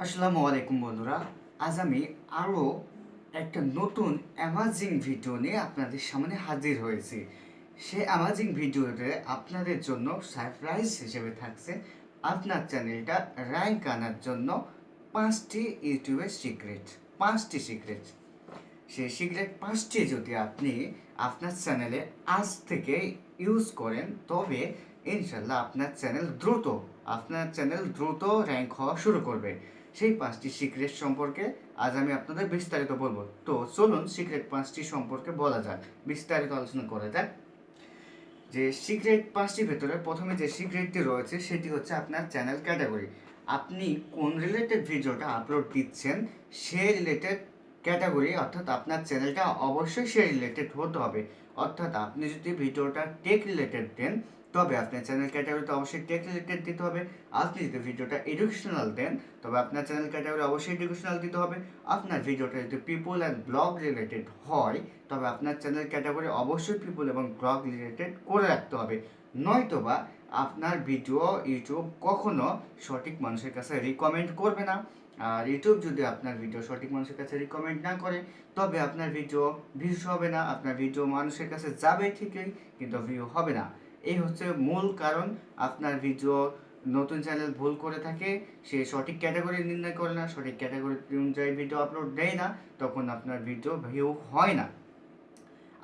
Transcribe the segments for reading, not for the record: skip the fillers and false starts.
আসসালামু আলাইকুম বন্ধুরা। আজ আমি আরও একটা নতুন অ্যামাজিং ভিডিও নিয়ে আপনাদের সামনে হাজির হয়েছি। সে অ্যামাজিং ভিডিওতে আপনাদের জন্য সারপ্রাইজ হিসেবে থাকছে আপনার চ্যানেলটা র্যাঙ্ক আনার জন্য ইউটিউবের পাঁচটি সিক্রেট। সেই সিক্রেট পাঁচটি যদি আপনি আপনার চ্যানেলে আজ থেকে ইউজ করেন তবে ইনশাল্লাহ আপনার চ্যানেল দ্রুত র্যাঙ্ক হওয়া শুরু করবে। সেই পাঁচটি সিক্রেট সম্পর্কে আজ আমি আপনাদের বিস্তারিত বলবো। তো চলুন সিক্রেট পাঁচটি সম্পর্কে বলা যাক, বিস্তারিত আলোচনা করা যাক। যে সিক্রেট পাঁচটির ভেতরে প্রথমে যে সিক্রেটটি রয়েছে সেটি হচ্ছে আপনার চ্যানেল ক্যাটাগরি। আপনি কোন রিলেটেড ভিডিওটা আপলোড দিচ্ছেন সে রিলেটেড ক্যাটাগরি, অর্থাৎ আপনার চ্যানেলটা অবশ্যই সে রিলেটেড হতে হবে। অর্থাৎ আপনি যদি ভিডিওটা টেক রিলেটেড দেন তবে আপনার চ্যানেল ক্যাটাগরিতে অবশ্যই টেক রিলেটেড দিতে হবে। আপনি যদি ভিডিওটা এডুকেশনাল দেন তবে আপনার চ্যানেল ক্যাটাগরি অবশ্যই এডুকেশনাল দিতে হবে। আপনার ভিডিওটা যদি পিপল অ্যান্ড ব্লগ রিলেটেড হয় তবে আপনার চ্যানেল ক্যাটাগরি অবশ্যই পিপল এবং ব্লগ রিলেটেড করে রাখতে হবে। নয়তোবা আপনার ভিডিও ইউটিউব কখনো সঠিক মানুষের কাছে রিকমেন্ড করবে না। আর ইউটিউব যদি আপনার ভিডিও সঠিক মানুষের কাছে রিকমেন্ড না করে তবে আপনার ভিডিও ভিউজ হবে না। আপনার ভিডিও মানুষের কাছে যাবে ঠিকই, কিন্তু ভিউ হবে না। এই হচ্ছে মূল কারণ। আপনার ভিডিও নতুন চ্যানেল ভুল করে থাকে, সে সঠিক ক্যাটাগরি নির্ণয় করে না, সঠিক ক্যাটাগরি অনুযায়ী ভিডিও আপলোড দেয় না, তখন আপনার ভিডিও ভিউ হয় না।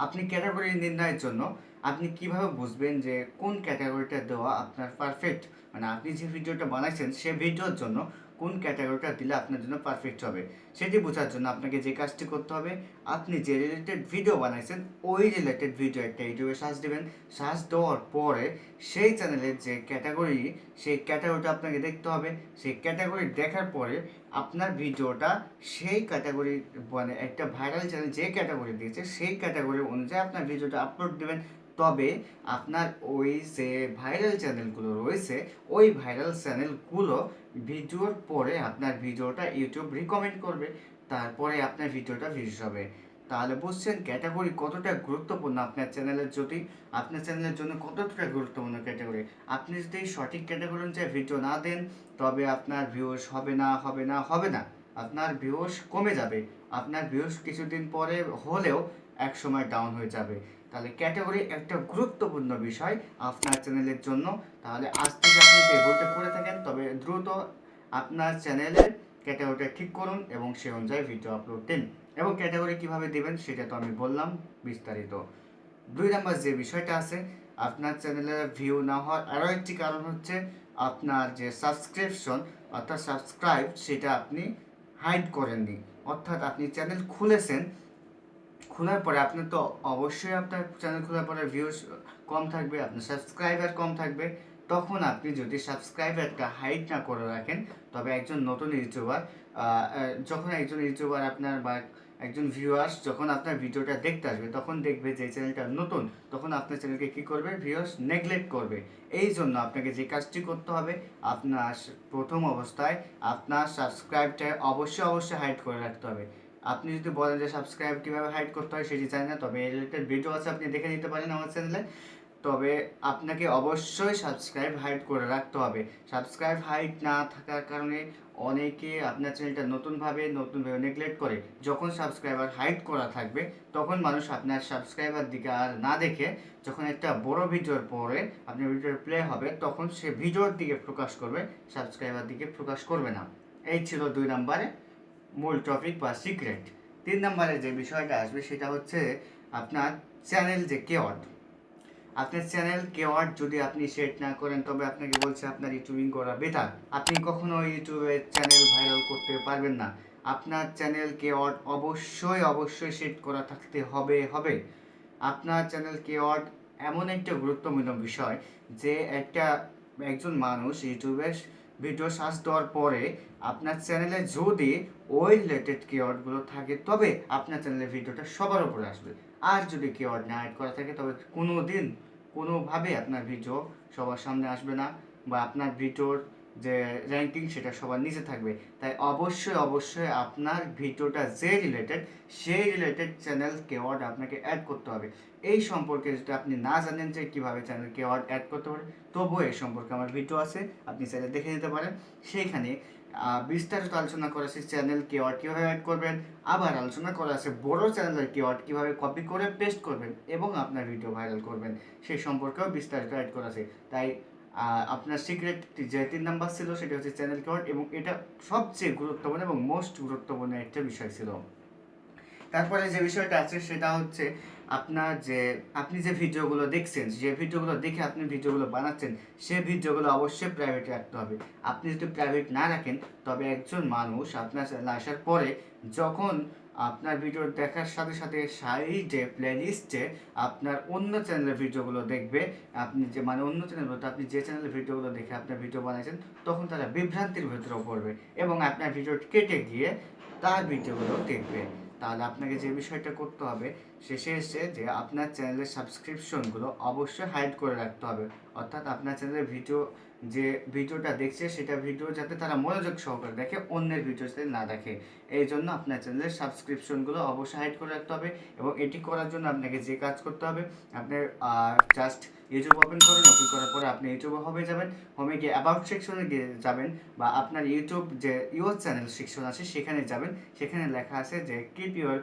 আপনি ক্যাটাগরি নির্ণয়ের জন্য আপনি কিভাবে বুঝবেন যে কোন ক্যাটাগরিটা দেওয়া আপনার পারফেক্ট, মানে আপনি যে ভিডিওটা বানাইছেন সে ভিডিওর জন্য কোন ক্যাটাগরিটা দিলে আপনার জন্য পারফেক্ট হবে সেটি বোঝার জন্য আপনাকে যে কাজটি করতে হবে, আপনি যে রিলেটেড ভিডিও বানাইছেন ওই রিলেটেড ভিডিও একটা ইউটিউবে সার্চ দেবেন। সার্চ দেওয়ার পরে সেই চ্যানেলের যে ক্যাটাগরি সেই ক্যাটাগরিটা আপনাকে দেখতে হবে। সেই ক্যাটাগরি দেখার পরে আপনার ভিডিওটা সেই ক্যাটাগরি, মানে একটা ভাইরাল চ্যানেল যে ক্যাটাগরি দিয়েছে সেই ক্যাটাগরি অনুযায়ী আপনার ভিডিওটা আপলোড দেবেন। তবে আপনার ওই যে ভাইরাল চ্যানেলগুলো রয়েছে ওই ভাইরাল চ্যানেলগুলো ভিডিওর পরে আপনার ভিডিওটা ইউটিউব রিকমেন্ড করবে, তারপরে আপনার ভিডিওটা ভিউজ হবে। তাহলে বুঝছেন ক্যাটাগরি কতটা গুরুত্বপূর্ণ আপনার চ্যানেলের, যদি আপনার চ্যানেলের জন্য কতটা গুরুত্বপূর্ণ ক্যাটাগরি। আপনি যদি সঠিক ক্যাটাগরি অনুযায়ী ভিডিও না দেন তবে আপনার ভিউজ হবে না, হবে না, হবে না। আপনার ভিউজ কমে যাবে। আপনার ভিউজ কিছুদিন পরে হলেও এক সময় ডাউন হয়ে যাবে। তাহলে ক্যাটাগরি একটা গুরুত্বপূর্ণ বিষয় আপনার চ্যানেলের জন্য। তাহলে আজ থেকে আপনি যদি ভুলটা করে থাকেন তবে দ্রুত আপনার চ্যানেলের ক্যাটাগরিটা ঠিক করুন এবং সেই অনুযায়ী ভিডিও আপলোড দিন। এবং ক্যাটাগরি কীভাবে দেবেন সেটা তো আমি বললাম বিস্তারিত। 2 নাম্বার যে বিষয়টা আছে, আপনার চ্যানেলের ভিউ না হওয়ার আরও একটি কারণ হচ্ছে আপনার যে সাবস্ক্রিপশন অর্থাৎ সাবস্ক্রাইব সেটা আপনি হাইড করেননি। অর্থাৎ আপনি চ্যানেল খুলেছেন, খোলার পরে আপনার তো অবশ্যই আপনার চ্যানেল খোলার পরে ভিউজ কম থাকবে, আপনার সাবস্ক্রাইবার কম থাকবে। তখন আপনি যদি সাবস্ক্রাইবারটা হাইড না করে রাখেন তবে একজন নতুন ইউটিউবার যখন একজন ইউটিউবার আপনার বা একজন ভিউয়ার্স যখন আপনার ভিডিওটা দেখতে আসবে তখন দেখবে যে চ্যানেলটা নতুন, তখন আপনার চ্যানেলকে কী করবে, ভিউয়ার্স নেগলেক্ট করবে। এই জন্য আপনাকে যে কাজটি করতে হবে, আপনার প্রথম অবস্থায় আপনার সাবস্ক্রাইবটা অবশ্যই হাইড করে রাখতে হবে। আপনি যদি বলেন যে সাবস্ক্রাইব কীভাবে হাইড করতে হয় সেটি জানি না, তবে এই রিলেটেড ভিডিও আছে, আপনি দেখে নিতে পারেন আমার চ্যানেলে। তবে আপনাকে অবশ্যই সাবস্ক্রাইব হাইড করে রাখতে হবে। সাবস্ক্রাইব হাইড না থাকার কারণে অনেকে আপনার চ্যানেলটা নতুনভাবে নেগলেক্ট করে। যখন সাবস্ক্রাইবার হাইড করা থাকবে তখন মানুষ আপনার সাবস্ক্রাইবার দিকে আর না দেখে যখন একটা বড় ভিডিওর পরে আপনার ভিডিওর প্লে হবে তখন সে ভিডিওর দিকে ফোকাস করবে, সাবস্ক্রাইবার দিকে ফোকাস করবে না। এই ছিল 2 নম্বরে মূল টপিক বা সিক্রেট। 3 নম্বরে যে বিষয়টা আসবে সেটা হচ্ছে আপনার চ্যানেল যে কেওয়ার্ড। আপনার চ্যানেল কেওয়ার্ড যদি আপনি সেট না করেন তবে আপনাকে বলছে আপনার ইউটিউবিং করা বেটার। আপনি কখনো ইউটিউবে চ্যানেল ভাইরাল করতে পারবেন না। আপনার চ্যানেল কেওয়ার্ড অবশ্যই সেট করা থাকতে হবে। আপনার চ্যানেল কেওয়ার্ড এমন একটা গুরুত্বপূর্ণ বিষয় যে একজন মানুষ ইউটিউবে ভিডিও সার্চ দেওয়ার পরে আপনার চ্যানেলে যদি ওই রিলেটেড কিওয়ার্ডগুলো থাকে তবে আপনার চ্যানেলের ভিডিওটা সবার উপরে আসবে। আর যদি কিওয়ার্ড না অ্যাড করা থাকে তবে কোনোভাবে আপনার ভিডিও সবার সামনে আসবে না, বা আপনার ভিডিওর যে র্যাঙ্কিং সেটা সবার নিচে থাকবে। তাই অবশ্যই আপনার ভিডিওটা যে রিলেটেড সেই রিলেটেড চ্যানেল কিওয়ার্ড আপনাকে অ্যাড করতে হবে। এই সম্পর্কে যদি আপনি না জানেন যে কীভাবে চ্যানেল কিওয়ার্ড অ্যাড করতে পারে, তবুও এই সম্পর্কে আমার ভিডিও আছে, আপনি চাইলে দেখে নিতে পারেন। সেইখানে বিস্তারিত আলোচনা করা আছে চ্যানেল কিওয়ার্ড কীভাবে অ্যাড করবেন, আবার আলোচনা করা আছে বড় চ্যানেলের কিওয়ার্ড কীভাবে কপি করে পেস্ট করবেন এবং আপনার ভিডিও ভাইরাল করবেন সেই সম্পর্কেও বিস্তারিত অ্যাড করা আছে। তাই আপনার সিক্রেট যে 3 নাম্বার ছিল সেটা হচ্ছে চ্যানেল কিওয়ার্ড, এবং এটা সবচেয়ে গুরুত্বপূর্ণ এবং মোস্ট গুরুত্বপূর্ণ একটা বিষয় ছিল। তারপরে যে বিষয়টা আছে সেটা হচ্ছে আপনি যে ভিডিওগুলো দেখছেন, যে ভিডিওগুলো দেখে আপনি ভিডিওগুলো বানাচ্ছেন, সে ভিডিওগুলো অবশ্যই প্রাইভেট রাখতে হবে। আপনি যদি প্রাইভেট না রাখেন তবে একজন মানুষ আপনার চ্যানেলে আসার পরে যখন আপনার ভিডিও দেখার সাথে সাথে সাইডে প্লেলিস্টে আপনার অন্য চ্যানেলের ভিডিওগুলো দেখবে, আপনি যে অন্য চ্যানেল বলতে আপনি যে চ্যানেলের ভিডিওগুলো দেখে আপনার ভিডিও বানাইছেন, তখন তারা বিভ্রান্তির ভেতরেও পড়বে এবং আপনার ভিডিও কেটে গিয়ে তার ভিডিওগুলো দেখবে। তাহলে আপনাকে যে বিষয়টা করতে হবে শেষে এসে যে আপনার চ্যানেলের সাবস্ক্রিপশনগুলো অবশ্যই হাইড করে রাখতে হবে, অর্থাৎ আপনার চ্যানেলের যে ভিডিওটা দেখছে সেটা ভিডিও যাতে তারা মনোযোগ সহকারে দেখে, অন্যের ভিডিও যাতে না দেখে। এই জন্য আপনার চ্যানেলের সাবস্ক্রিপশনগুলো অবশ্যই হাইড করে রাখতে হবে। এবং এটি করার জন্য আপনাকে যে কাজ করতে হবে, আপনার জাস্ট ইউটিউব ওপেন করুন, ওপেন করার পরে আপনি ইউটিউবে হোমে যাবেন, হোমে গিয়ে অ্যাবাউট সেকশনে গিয়ে যাবেন, বা আপনার ইউটিউব যে ইউর চ্যানেল সেকশন আছে সেখানে যাবেন, সেখানে লেখা আছে যে কিপ ইউর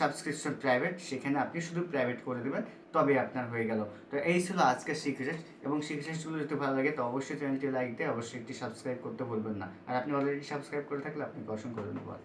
সাবস্ক্রিপশন প্রাইভেট, সেখানে আপনি শুধু প্রাইভেট করে দেবেন, তবে আপনার হয়ে গেল। তো এই ছিল আজকের সিক্রেট, এবং সিক্রেটসগুলো যদি ভালো লাগে তো অবশ্যই চ্যানেলটি লাইক দিয়ে অবশ্যই একটি সাবস্ক্রাইব করতে ভুলবেন না। আর আপনি অলরেডি সাবস্ক্রাইব করে থাকলে আপনাকে অসংখ্য ধন্যবাদ।